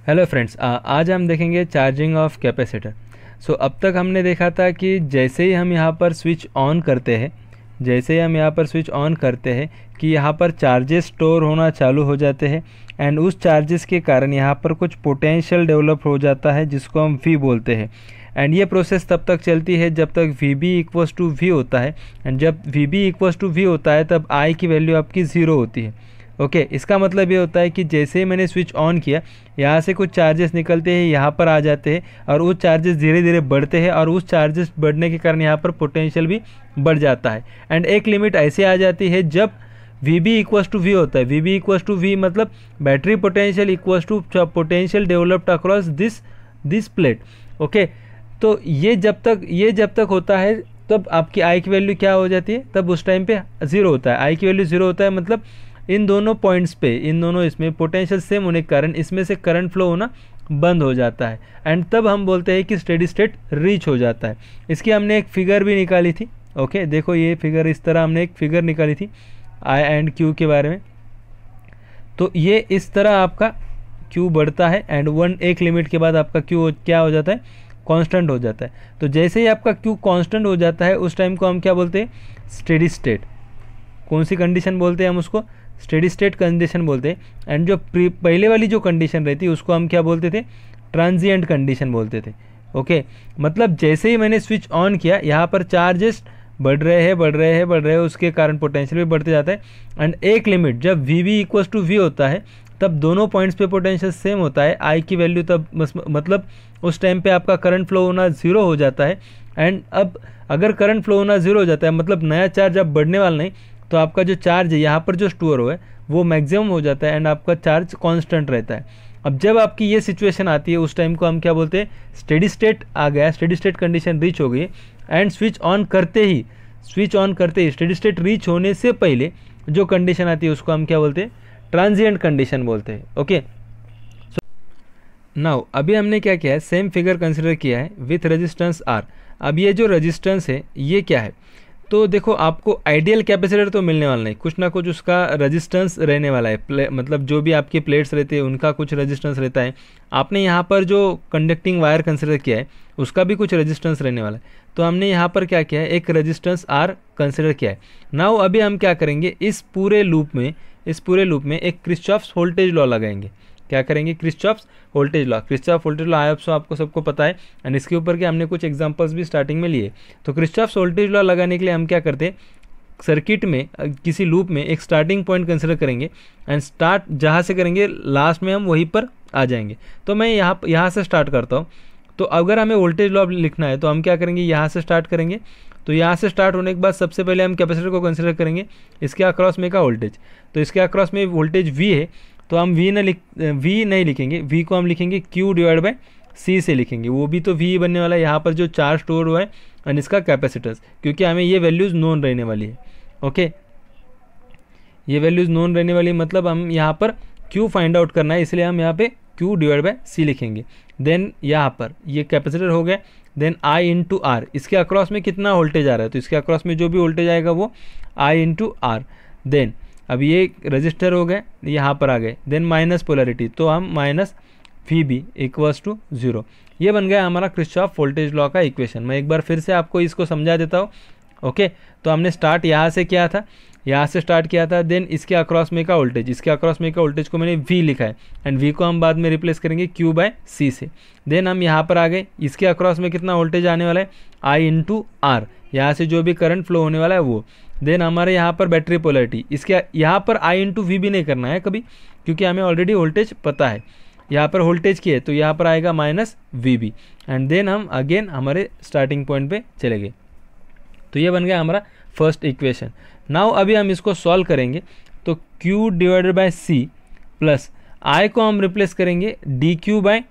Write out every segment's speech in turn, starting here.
Hello friends, आज हम देखेंगे चार्जिंग ऑफ कैपेसिटर। सो अब तक हमने देखा था कि जैसे ही हम यहाँ पर स्विच ऑन करते हैं कि यहाँ पर चार्जेस स्टोर होना चालू हो जाते हैं एंड उस चार्जेस के कारण यहाँ पर कुछ पोटेंशियल डेवलप हो जाता है जिसको हम V बोलते हैं। एंड ये प्रोसेस तब तक चलती है जब तक VB इक्वल्स टू V होता है। एंड जब VB इक्वल्स टू V होता है तब I की वैल्यू आपकी 0 होती है। ओके, इसका मतलब ये होता है कि जैसे ही मैंने स्विच ऑन किया, यहाँ से कुछ चार्जेस निकलते हैं, यहाँ पर आ जाते हैं और वो चार्जेस धीरे धीरे बढ़ते हैं और उस चार्जेस बढ़ने के कारण यहाँ पर पोटेंशियल भी बढ़ जाता है। एंड एक लिमिट ऐसे आ जाती है जब VB इक्वल्स टू V होता है। VB इक्वल्स टू V मतलब battery potential equals to potential developed across this plate. Okay, तो ये जब तक होता है तब आपकी I की वैल्यू क्या हो जाती है, तब उस टाइम पे 0 होता है। I की वैल्यू 0 होता है मतलब इन दोनों पॉइंट्स पे, इसमें पोटेंशियल सेम होने के कारण इसमें से करंट फ्लो होना बंद हो जाता है एंड तब हम बोलते हैं कि स्टेडी स्टेट रीच हो जाता है। इसकी हमने एक फिगर भी निकाली थी। ओके, देखो ये फिगर, इस तरह हमने एक फिगर निकाली थी I एंड Q के बारे में। तो ये इस तरह आपका Q बढ़ता है एंड एक लिमिट के बाद आपका Q क्या हो जाता है, कांस्टेंट हो जाता है। तो जैसे ही आपका Q कांस्टेंट हो जाता है उस टाइम को हम क्या बोलते हैं, स्टेडी स्टेट। कौन सी कंडीशन बोलते हैं हम उसको, स्टेडी स्टेट कंडीशन बोलते हैं। एंड जो पहले वाली जो कंडीशन रहती है उसको हम क्या बोलते थे, ट्रांजिएंट कंडीशन बोलते थे। ओके, मतलब जैसे ही मैंने स्विच ऑन किया, यहाँ पर चार्जेस बढ़ रहे हैं, उसके कारण पोटेंशियल भी बढ़ते जाता है। एंड एक लिमिट जब VB इक्वल्स टू V होता है तब दोनों पॉइंट्स पे पोटेंशियल सेम होता है। I की वैल्यू तब मतलब उस टाइम पे आपका करंट फ्लो होना 0 हो जाता है। एंड अब अगर करंट फ्लो होना 0 हो जाता है मतलब नया चार्ज अब बढ़ने वाला नहीं, तो आपका जो चार्ज है यहाँ पर जो स्टोर हुआ है वो मैक्सिमम हो जाता है एंड आपका चार्ज कांस्टेंट रहता है। अब जब आपकी ये सिचुएशन आती है उस टाइम को हम क्या बोलते हैं, स्टेडी स्टेट आ गया, स्टेडी स्टेट कंडीशन रीच हो गई। एंड स्विच ऑन करते ही स्टेडी स्टेट रीच होने से पहले जो कंडीशन आती है उसको हम क्या बोलते हैं, ट्रांजिएंट कंडीशन बोलते हैं। ओके, नाउ अभी हमने क्या किया है, सेम फिगर कंसिडर किया है विथ रेजिस्टेंस R। अब ये जो रेजिस्टेंस है ये क्या है, तो देखो आपको आइडियल कैपेसिटर तो मिलने वाला नहीं, कुछ ना कुछ उसका रेजिस्टेंस रहने वाला है। मतलब जो भी आपके प्लेट्स रहते हैं उनका कुछ रेजिस्टेंस रहता है। आपने यहाँ पर जो कंडक्टिंग वायर कंसिडर किया है उसका भी कुछ रेजिस्टेंस रहने वाला है। तो हमने यहाँ पर क्या किया है, एक रेजिस्टेंस R कंसिडर किया है। नाउ अभी हम क्या करेंगे, इस पूरे लूप में एक किरचॉफ्स वोल्टेज लॉ लगाएंगे। क्या करेंगे, किरचॉफ्स वोल्टेज लॉ आपको सबको पता है एंड इसके ऊपर के हमने कुछ एग्जांपल्स भी स्टार्टिंग में लिए। तो किरचॉफ्स वोल्टेज लॉ लगाने के लिए हम क्या करते हैं, सर्किट में किसी लूप में एक स्टार्टिंग पॉइंट कंसिडर करेंगे एंड स्टार्ट जहाँ से करेंगे लास्ट में हम वहीं पर आ जाएंगे। तो मैं यहाँ से स्टार्ट करता हूँ। तो अगर हमें वोल्टेज लॉ लिखना है तो हम क्या करेंगे, यहाँ से स्टार्ट करेंगे। तो यहाँ से स्टार्ट होने के बाद सबसे पहले हम कैपेसिटर को कंसिडर करेंगे, इसके अक्रॉस में का वोल्टेज। तो इसके अक्रॉस में वोल्टेज V है, तो हम V नहीं लिखेंगे, V को हम लिखेंगे Q डिवाइड बाय C से लिखेंगे। वो भी तो V ही बनने वाला है, यहाँ पर जो चार्ज स्टोर हुआ है एंड इसका कैपेसिटेंस, क्योंकि हमें ये वैल्यूज़ नोन रहने वाली है। ओके, ये वैल्यूज़ नोन रहने वाली मतलब हम यहाँ पर Q फाइंड आउट करना है, इसलिए हम यहाँ पे Q डिवाइड बाय C लिखेंगे। देन यहाँ पर ये कैपेसिटर हो गया। देन I इंटू R, इसके अक्रॉस में कितना वोल्टेज आ रहा है, तो इसके अक्रॉस में जो भी वोल्टेज आएगा वो I इंटू R। देन अब ये रजिस्टर हो गए, यहाँ पर आ गए। देन माइनस पोलैरिटी, तो हम माइनस VB इक्वल्स टू 0। ये बन गया हमारा किरचॉफ वोल्टेज लॉ का इक्वेशन। मैं एक बार फिर से आपको इसको समझा देता हूँ। ओके, तो हमने स्टार्ट यहाँ से किया था, देन इसके अक्रॉस में का वोल्टेज को मैंने V लिखा है एंड V को हम बाद में रिप्लेस करेंगे Q बाय C से। देन हम यहाँ पर आ गए, इसके अक्रॉस में कितना वोल्टेज आने वाला है, I इंटू R, यहाँ से जो भी करंट फ्लो होने वाला है वो। देन हमारे यहाँ पर बैटरी पोलैरिटी, इसके यहाँ पर I इंटू VB नहीं करना है कभी, क्योंकि हमें ऑलरेडी वोल्टेज पता है। यहाँ पर वोल्टेज की है तो यहाँ पर आएगा माइनस VB एंड देन हम अगेन हमारे स्टार्टिंग पॉइंट पे चले गए। तो ये बन गया हमारा फर्स्ट इक्वेशन। नाउ अभी हम इसको सॉल्व करेंगे। तो Q divided by C plus I को हम रिप्लेस करेंगे dQ बाय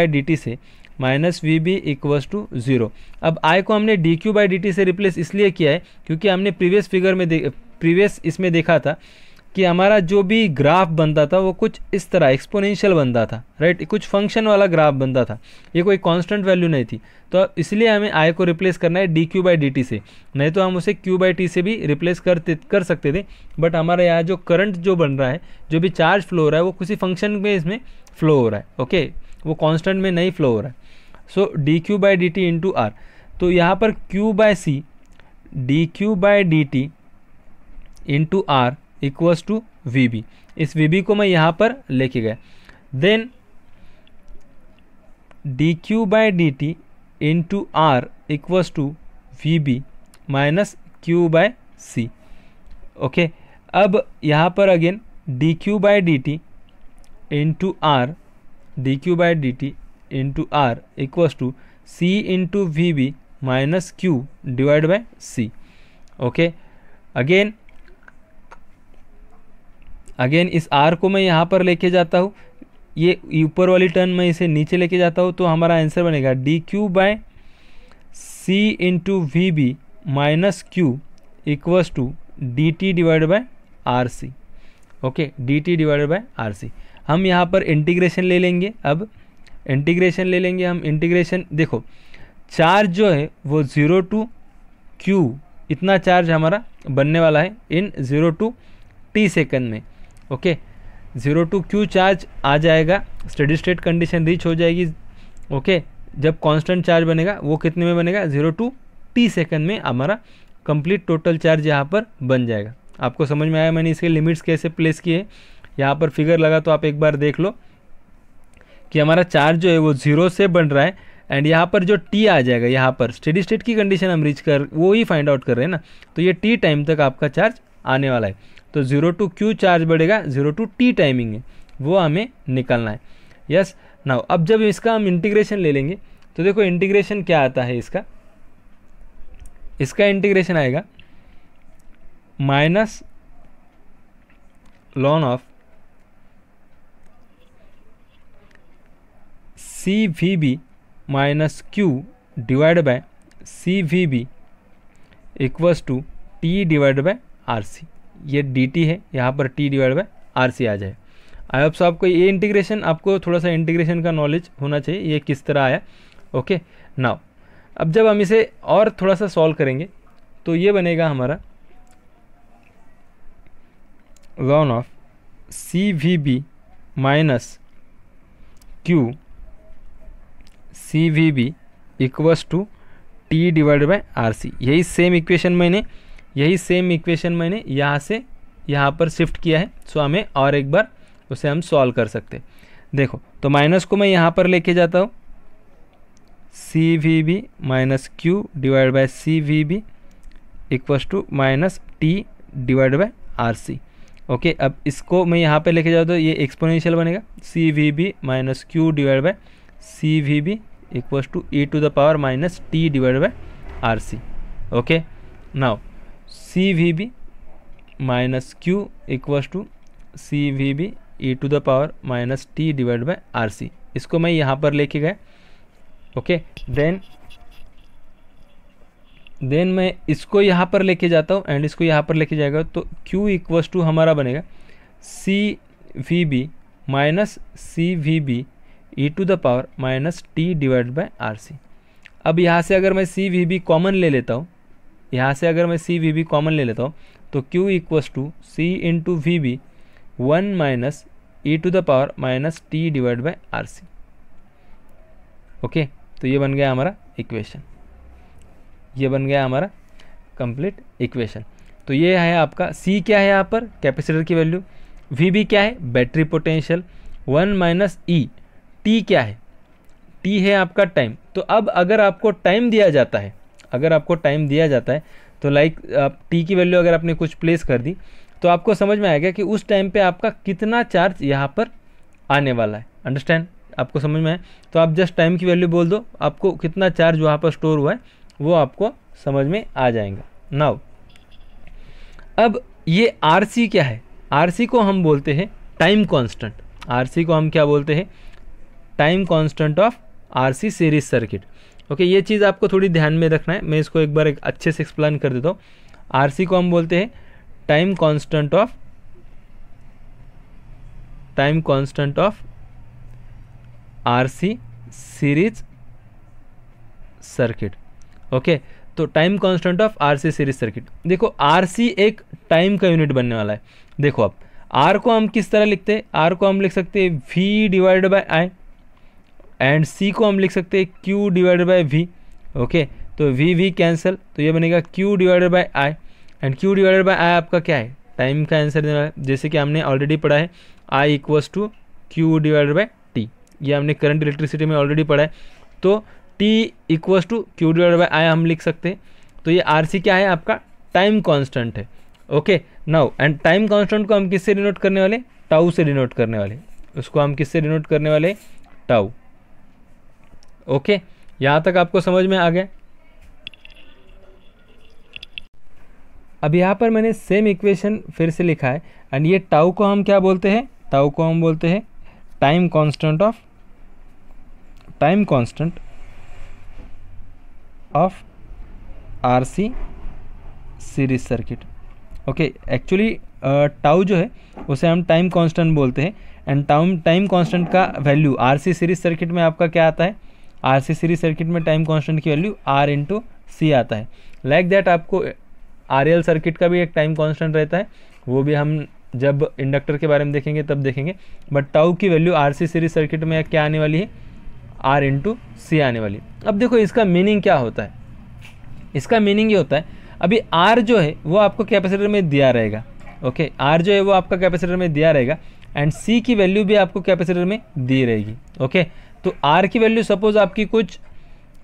dt से, माइनस VB इक्वल्स टू 0। अब I को हमने dQ बाई dt से रिप्लेस इसलिए किया है क्योंकि हमने प्रीवियस इसमें देखा था कि हमारा जो भी ग्राफ बनता था वो कुछ इस तरह एक्सपोनेंशियल बनता था, राइट, कुछ फंक्शन वाला ग्राफ बनता था, ये कोई कांस्टेंट वैल्यू नहीं थी। तो इसलिए हमें आई को रिप्लेस करना है D Q by d T से, नहीं तो हम उसे क्यू बाई टी से भी रिप्लेस कर सकते थे। बट हमारे यहाँ जो करंट जो बन रहा है, जो भी चार्ज फ्लो हो रहा है वो किसी फंक्शन में इसमें फ्लो हो रहा है, ओके, वो कांस्टेंट में नहीं फ्लो हो रहा है। So d Q by d t into R, तो यहाँ पर Q by C d Q by d t into R equals to V B. इस वी बी को मैं यहाँ पर लेके गया। Then d Q by d t into R equals to V B minus Q by C, okay. अब यहाँ पर again d Q by d t into R, d Q by d t into R equals to C into V B minus Q divide by C, okay. Again इस R को मैं यहाँ पर लेके जाता हूँ, ये ऊपर वाली टर्म में इसे नीचे लेके जाता हूँ, तो हमारा आंसर बनेगा D Q by C into V B minus Q equals to D T divide by R C, okay, D T divided by R C. हम यहाँ पर इंटीग्रेशन ले लेंगे, अब इंटीग्रेशन ले लेंगे हम। इंटीग्रेशन देखो, चार्ज जो है वो 0 टू क्यू इतना चार्ज हमारा बनने वाला है इन 0 टू टी सेकंड में, ओके। 0 टू क्यू चार्ज आ जाएगा, स्टेडी स्टेट कंडीशन रीच हो जाएगी, ओके। जब कांस्टेंट चार्ज बनेगा वो कितने में बनेगा, 0 टू टी सेकंड में हमारा कंप्लीट टोटल चार्ज यहाँ पर बन जाएगा। आपको समझ में आया मैंने इसके लिमिट्स कैसे प्लेस किए, यहाँ पर फिगर लगा तो आप एक बार देख लो कि हमारा चार्ज जो है वो 0 से बन रहा है, एंड यहाँ पर जो टी आ जाएगा, यहाँ पर स्टेडी स्टेट की कंडीशन हम रीच कर वो ही फाइंड आउट कर रहे हैं ना, तो ये टी टाइम तक आपका चार्ज आने वाला है। तो 0 टू क्यू चार्ज बढ़ेगा, 0 टू टी टाइमिंग है वो हमें निकालना है। यस, नाउ अब जब इसका हम इंटीग्रेशन ले लेंगे तो देखो इंटीग्रेशन क्या आता है इसका इंटीग्रेशन आएगा minus ln of C V B minus Q divide by C V B equals to T divide by R C. ये डी टी है, यहाँ पर T divide by R C आ जाए। आई होप सो आपको ये integration, आपको थोड़ा सा इंटीग्रेशन का नॉलेज होना चाहिए ये किस तरह आया, ओके। नाउ अब जब हम इसे और थोड़ा सा सॉल्व करेंगे तो ये बनेगा हमारा ln of C V B minus Q C V B equals to T divided by R C. यही सेम इक्वेशन मैंने यहाँ से यहाँ पर शिफ्ट किया है। सो हमें और एक बार उसे हम सॉल्व कर सकते हैं। देखो तो माइनस को मैं यहाँ पर लेके जाता हूँ, C V B minus Q divide by C V B equals to minus T divide by R C, okay. अब इसको मैं यहाँ पे लेके जाऊँ तो ये एक्सपोनेंशियल बनेगा, C V B minus Q divide by C V B equals to e to the power minus T divide by R C, okay. Now C V B minus Q equals to C V B e to the power minus T divide by R C, इसको मैं यहाँ पर लेके गया, okay. Then मैं इसको यहाँ पर लेके जाता हूँ एंड इसको यहाँ पर लेके जाएगा तो Q इक्वल्स टू हमारा बनेगा C V B minus C V B e to the power minus T divide by R C. अब यहाँ से अगर मैं सी वी बी कॉमन ले लेता हूँ, तो Q equals to C into V B 1 minus E to the power minus T divide by R C, okay. तो ये बन गया हमारा इक्वेशन, ये बन गया हमारा कंप्लीट इक्वेशन। तो ये है आपका C क्या है यहाँ पर कैपेसिटर की वैल्यू, VB क्या है बैटरी पोटेंशियल, 1 माइनस ई, T क्या है, T है आपका टाइम। तो अब अगर आपको टाइम दिया जाता है, तो लाइक T की वैल्यू अगर आपने कुछ प्लेस कर दी तो आपको समझ में आएगा कि उस टाइम पे आपका कितना चार्ज यहाँ पर आने वाला है। अंडरस्टैंड, आपको समझ में आए तो आप जस्ट टाइम की वैल्यू बोल दो, आपको कितना चार्ज वहाँ पर स्टोर हुआ है वो आपको समझ में आ जाएगा। नाउ अब ये RC क्या है, RC को हम बोलते हैं टाइम कांस्टेंट, RC को हम क्या बोलते हैं, time constant of RC series circuit, okay. ये चीज़ आपको थोड़ी ध्यान में रखना है, मैं इसको एक बार अच्छे से एक्सप्लेन कर देता हूँ। RC को हम बोलते हैं time constant of time constant of RC series circuit. Okay, तो time constant of RC series circuit. देखो आरसी एक टाइम का यूनिट बनने वाला है। देखो अब आर को हम किस तरह लिखते हैं, आर को हम लिख सकते हैं V divided by I, and C को हम लिख सकते हैं Q divided by V. Okay, तो वी वी कैंसिल, तो ये बनेगा Q divided by I, and Q divided by I आपका क्या है, टाइम का आंसर देना है, जैसे कि हमने ऑलरेडी पढ़ा है I equals to Q divided by T, ये हमने करंट इलेक्ट्रिसिटी में ऑलरेडी पढ़ा है। तो T equals to Q divided by I हम लिख सकते हैं। तो ये आर सी क्या है, आपका टाइम कांस्टेंट है। Okay now, and time constant को हम किससे डिनोट करने वाले, टाउ से डिनोट करने वाले, उसको हम किससे डिनोट करने वाले, टाउ। ओके, यहाँ तक आपको समझ में आ गया। अब यहाँ पर मैंने सेम इक्वेशन फिर से लिखा है, एंड ये टाउ को हम क्या बोलते हैं, टाउ को हम बोलते हैं time constant of RC series circuit. Okay, actually tau जो है उसे हम टाइम कांस्टेंट बोलते हैं, एंड टाइम कांस्टेंट का वैल्यू आरसी सीरीज सर्किट में आपका क्या आता है, आरसी सीरीज सर्किट में टाइम कांस्टेंट की वैल्यू आर इंटू सी आता है। लाइक दैट आपको आरएल सर्किट का भी एक टाइम कांस्टेंट रहता है, वो भी हम जब इंडक्टर के बारे में देखेंगे तब देखेंगे। बट टाउ की वैल्यू आरसी सीरीज सर्किट में क्या आने वाली है, आर इंटू सी आने वाली है। अब देखो इसका मीनिंग क्या होता है, इसका मीनिंग ये होता है, अभी आर जो है वो आपको कैपेसिटर में दिया रहेगा। ओके, आर जो है वो आपका कैपेसिटर में दिया रहेगा, एंड सी की वैल्यू भी आपको कैपेसिटर में दी रहेगी। ओके, तो आर की वैल्यू सपोज आपकी कुछ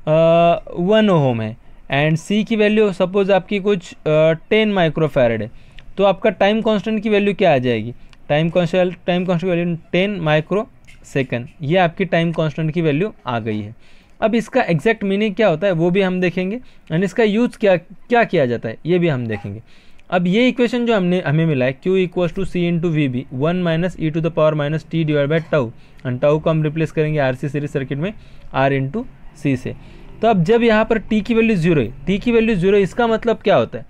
1 ओम है, एंड सी की वैल्यू सपोज आपकी कुछ 10 माइक्रोफैरड है, तो आपका टाइम कांस्टेंट की वैल्यू क्या आ जाएगी, टाइम कांस्टेंट की वैल्यू 10 माइक्रो सेकेंड, ये आपकी टाइम कांस्टेंट की वैल्यू आ गई है। अब इसका एग्जैक्ट मीनिंग क्या होता है वो भी हम देखेंगे, एंड इसका यूज क्या किया जाता है ये भी हम देखेंगे। अब ये इक्वेशन जो हमें मिला है Q equals to C into V B 1 minus E to the power minus T divide by tau, and tau को हम रिप्लेस करेंगे आरसी सीरीज सर्किट में आर इंटू सी से। तो अब जब यहाँ पर टी की वैल्यू 0 है, टी की वैल्यू 0 इसका मतलब क्या होता है,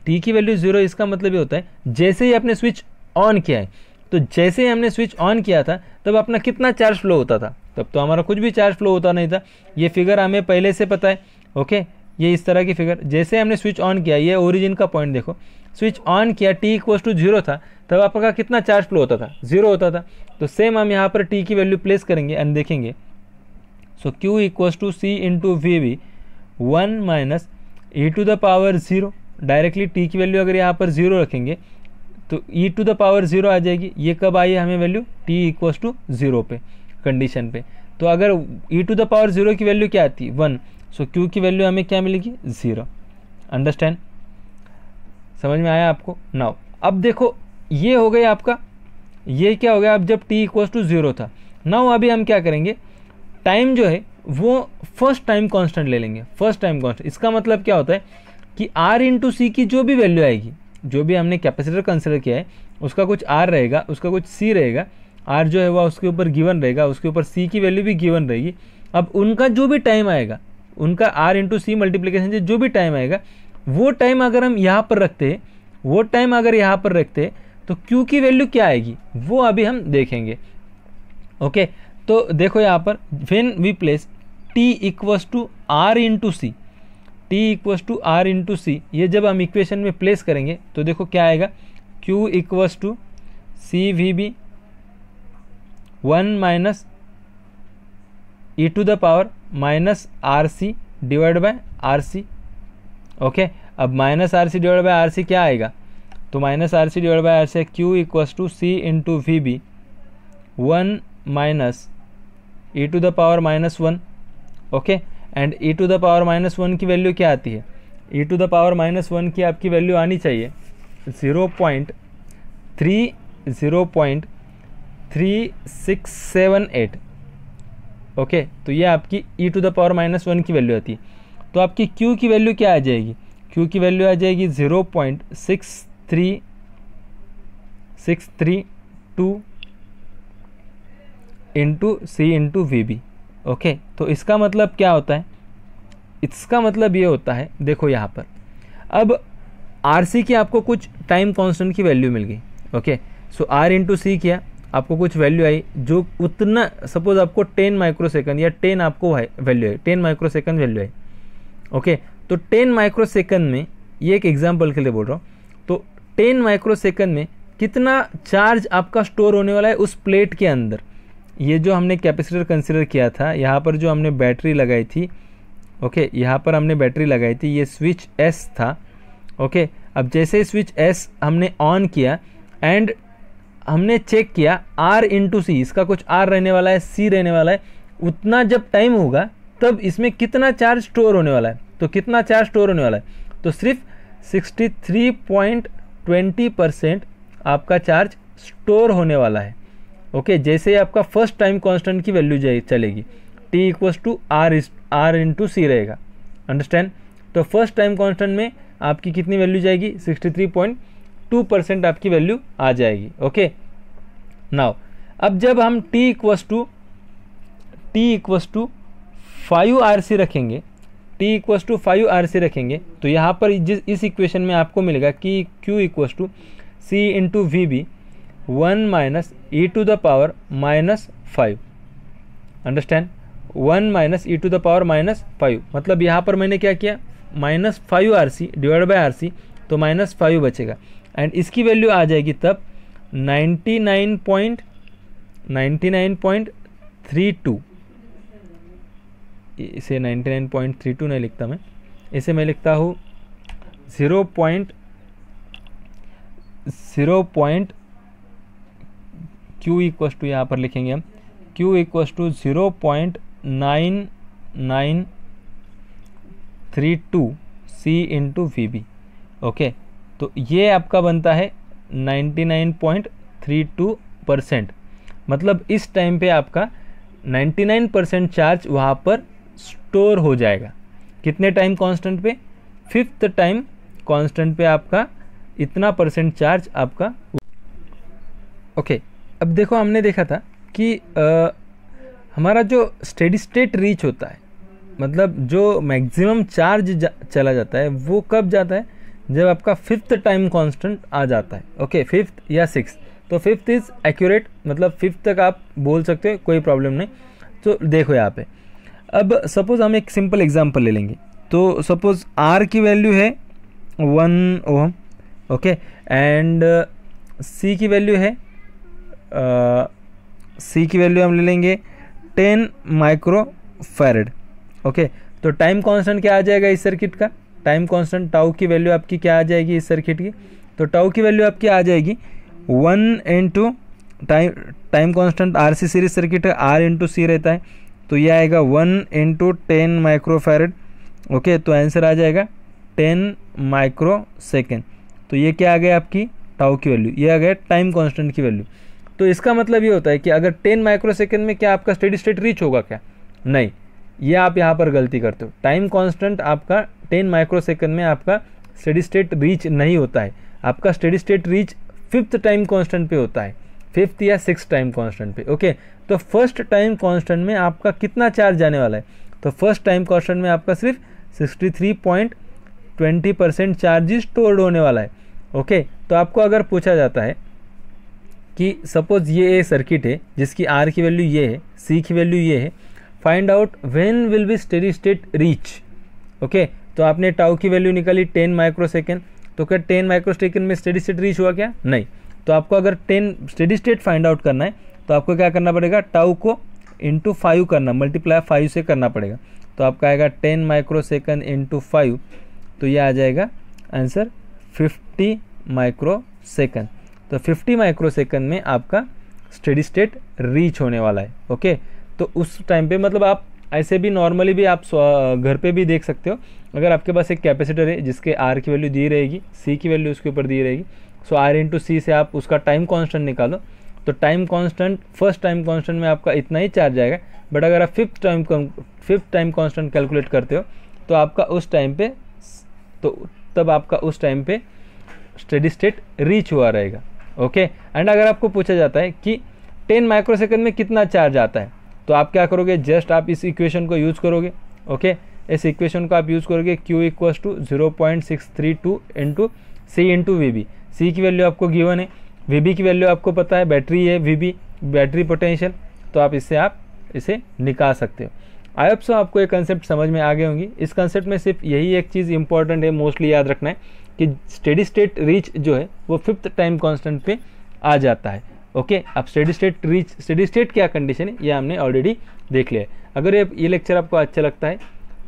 टी की वैल्यू 0 इसका मतलब ये होता है जैसे ही आपने स्विच ऑन किया है, तो जैसे ही हमने स्विच ऑन किया था तब अपना कितना चार्ज फ्लो होता था, तब तो हमारा कुछ भी चार्ज फ्लो होता नहीं था। ये फिगर हमें पहले से पता है। ओके, ये इस तरह की फिगर, जैसे हमने स्विच ऑन किया, ये ओरिजिन का पॉइंट देखो, स्विच ऑन किया टी इक्वल्स टू 0 था, तब आपका कितना चार्ज फ्लो होता था, 0 होता था। तो सेम हम यहाँ पर टी की वैल्यू प्लेस करेंगे एंड देखेंगे। So Q equals to C into V B 1 minus E to the power 0, directly T की वैल्यू अगर यहाँ पर 0 रखेंगे तो ई टू द पावर 0 आ जाएगी। ये कब आई है हमें वैल्यू, टी इक्वल्स टू 0 पे, कंडीशन पे। तो अगर ई टू द पावर 0 की वैल्यू क्या आती है 1, सो Q की वैल्यू हमें क्या मिलेगी 0। अंडरस्टैंड, समझ में आया आपको। नाउ अब देखो ये हो गया आपका, ये क्या हो गया, अब जब t इक्वल्स टू 0 था। नाउ अभी हम क्या करेंगे, टाइम जो है वो फर्स्ट टाइम कांस्टेंट ले लेंगे, फर्स्ट टाइम कांस्टेंट। इसका मतलब क्या होता है कि r इंटू सी की जो भी वैल्यू आएगी, जो भी हमने कैपेसिटर कंसिडर किया है उसका कुछ r रहेगा, उसका कुछ c रहेगा, r जो है वह उसके ऊपर गिवन रहेगा, उसके ऊपर c की वैल्यू भी गिवन रहेगी। अब उनका जो भी टाइम आएगा, उनका r इंटू सी मल्टीप्लीकेशन से जो भी टाइम आएगा, वो टाइम अगर हम यहाँ पर रखते हैं, वो टाइम अगर यहाँ पर रखते हैं तो Q की वैल्यू क्या आएगी वो अभी हम देखेंगे। ओके, तो देखो यहाँ पर when we place t equals to r into C, t equals to r into C, ये जब हम इक्वेशन में प्लेस करेंगे तो देखो क्या आएगा, Q equals to C V B 1 minus E to the power minus R C divide by R C. Okay, अब minus R C divide by R C क्या आएगा, तो minus R C divide by R C Q equals to C into V B 1 minus E to the power minus 1। Okay, and e to the power minus 1 की value क्या आती है, ई to the power minus 1 की आपकी value आनी चाहिए 0.3678। Okay, तो ये आपकी ई टू द पावर माइनस 1 की वैल्यू आती है। तो आपकी Q की वैल्यू क्या आ जाएगी, Q की वैल्यू आ जाएगी 0.63632 into C into V B. Okay, तो इसका मतलब क्या होता है, इसका मतलब ये होता है, देखो यहाँ पर अब आर सी की आपको कुछ टाइम कांस्टेंट की वैल्यू मिल गई। ओके, सो आर इंटू सी किया, आपको कुछ वैल्यू आई जो उतना, सपोज आपको 10 माइक्रोसेकंड या 10 आपको वैल्यू है, 10 माइक्रोसेकंड वैल्यू है। ओके, तो 10 माइक्रोसेकंड में, ये एक एग्जांपल के लिए बोल रहा हूँ, तो 10 माइक्रोसेकंड में कितना चार्ज आपका स्टोर होने वाला है उस प्लेट के अंदर। ये जो हमने कैपेसिटर कंसिडर किया था, यहाँ पर जो हमने बैटरी लगाई थी, ओके, यहाँ पर हमने बैटरी लगाई थी, ये स्विच एस था। ओके, अब जैसे स्विच एस हमने ऑन किया एंड हमने चेक किया R इंटू सी, इसका कुछ R रहने वाला है, C रहने वाला है, उतना जब टाइम होगा तब इसमें कितना चार्ज स्टोर होने वाला है। तो कितना चार्ज स्टोर होने वाला है, तो सिर्फ 63.20% आपका चार्ज स्टोर होने वाला है। ओके, जैसे आपका फर्स्ट टाइम कांस्टेंट की वैल्यू चलेगी, T equals to R into C रहेगा। अंडरस्टैंड? तो फर्स्ट टाइम कांस्टेंट में आपकी कितनी वैल्यू जाएगी, 63.2% आपकी वैल्यू आ जाएगी। ओके, नाउ अब जब हम T इक्वल्स टू 5RC रखेंगे, T इक्वल्स टू 5RC रखेंगे, तो यहाँ पर इस इक्वेशन में आपको मिलेगा कि Q equals to C into VB 1 minus e to the power minus 5। Understand? 1 minus e to the power minus 5, मतलब यहाँ पर मैंने क्या किया, minus 5RC divide by RC, तो माइनस 5 बचेगा एंड इसकी वैल्यू आ जाएगी तब 99.32। इसे 99.32 नहीं लिखता मैं, इसे मैं लिखता हूँ 0. Q इक्वल्स टू, यहाँ पर लिखेंगे हम Q equals to 0.9932 C into VB। Okay, तो ये आपका बनता है 99.32%, मतलब इस टाइम पे आपका 99% चार्ज वहाँ पर स्टोर हो जाएगा। कितने टाइम कांस्टेंट पे, 5th टाइम कांस्टेंट पे आपका इतना परसेंट चार्ज आपका। ओके, अब देखो हमने देखा था कि हमारा जो स्टेडी स्टेट रीच होता है, मतलब जो मैक्सिमम चार्ज चला जाता है वो कब जाता है, जब आपका 5th टाइम कांस्टेंट आ जाता है। ओके, 5th या 6th, तो 5th इज़ एक्यूरेट, मतलब 5th तक आप बोल सकते हो, कोई प्रॉब्लम नहीं। तो देखो यहाँ पे, अब सपोज हम एक सिंपल एग्जांपल ले लेंगे, तो सपोज R की वैल्यू है 1 ओम, ओके, एंड C की वैल्यू है C की वैल्यू हम ले लेंगे 10 माइक्रोफैरड। ओके, तो टाइम कांस्टेंट क्या आ जाएगा इस सर्किट का, टाइम कांस्टेंट टाउ की वैल्यू आपकी क्या आ जाएगी इस सर्किट की, तो टाउ की वैल्यू आपकी आ जाएगी 1 into time constant RC series circuit है, R इंटू सी रहता है, तो ये आएगा 1 इंटू 10 माइक्रोफैरड। ओके, तो आंसर आ जाएगा 10 माइक्रोसेकेंड। तो ये क्या आ गया आपकी टाउ की वैल्यू, ये आ गया टाइम कांस्टेंट की वैल्यू। तो इसका मतलब ये होता है कि अगर 10 माइक्रोसेकेंड में क्या आपका स्टेडी स्टेट रीच होगा क्या, नहीं, ये आप यहाँ पर गलती करते हो। टाइम कांस्टेंट आपका 10 माइक्रोसेकंड में आपका स्टेडी स्टेट रीच नहीं होता है, आपका steady state reach 5th time constant पे होता है, 5th या 6th टाइम कांस्टेंट पे। ओके, तो फर्स्ट टाइम कांस्टेंट में आपका कितना चार्ज जाने वाला है, तो फर्स्ट टाइम कांस्टेंट में आपका सिर्फ 63.20% चार्ज स्टोर्ड होने वाला है। ओके, तो आपको अगर पूछा जाता है कि सपोज ये सर्किट है जिसकी R की वैल्यू ये है, C की वैल्यू ये है, find out when will be steady state reach. Okay, तो आपने टाउ की वैल्यू निकाली 10 माइक्रोसेकंड, तो क्या 10 माइक्रोसेकंड में स्टेडी स्टेट रीच हुआ क्या, नहीं। तो आपको अगर 10 स्टेडी स्टेट फाइंड आउट करना है तो आपको क्या करना पड़ेगा, टाउ को इंटू 5 करना, मल्टीप्लाई 5 से करना पड़ेगा। तो आपका आएगा 10 माइक्रोसेकंड इंटू 5, तो ये आ जाएगा आंसर 50 माइक्रोसेकंड। तो 50 माइक्रोसेकंड में आपका स्टेडी स्टेट रीच होने वाला है। ओके, तो उस टाइम पे मतलब आप ऐसे भी नॉर्मली भी आप घर पे भी देख सकते हो, अगर आपके पास एक कैपेसिटर है जिसके R की वैल्यू दी रहेगी, C की वैल्यू उसके ऊपर दी रहेगी, सो R इंटू सी से आप उसका टाइम कांस्टेंट निकालो, तो time constant first time constant में आपका इतना ही चार्ज आएगा। बट अगर आप 5th टाइम कांस्टेंट कैलकुलेट करते हो तो आपका उस टाइम पे, तो तब आपका उस टाइम पे स्टेडी स्टेट रीच हुआ रहेगा। ओके, एंड अगर आपको पूछा जाता है कि 10 माइक्रोसेकंड में कितना चार्ज आता है, तो आप क्या करोगे, जस्ट आप इस इक्वेशन को यूज़ करोगे। ओके, इस इक्वेशन को आप यूज़ करोगे, Q equals to 0.632 into C into VB। C की वैल्यू आपको गिवन है वीबी की वैल्यू आपको पता है, बैटरी है वीबी, बैटरी पोटेंशियल, तो आप इसे निकाल सकते हो। आई होप सो आपको ये कंसेप्ट समझ में आ गए होंगी। इस कंसेप्ट में सिर्फ यही एक चीज़ इंपॉर्टेंट है, मोस्टली याद रखना है कि स्टेडी स्टेट रीच जो है वो 5th टाइम कांस्टेंट पे आ जाता है। ओके, अब स्टेडी स्टेट क्या कंडीशन है ये हमने ऑलरेडी देख लिया है। अगर ये लेक्चर आपको अच्छा लगता है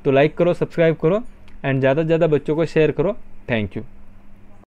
तो लाइक करो, सब्सक्राइब करो एंड ज़्यादा से ज़्यादा बच्चों को शेयर करो। Thank you.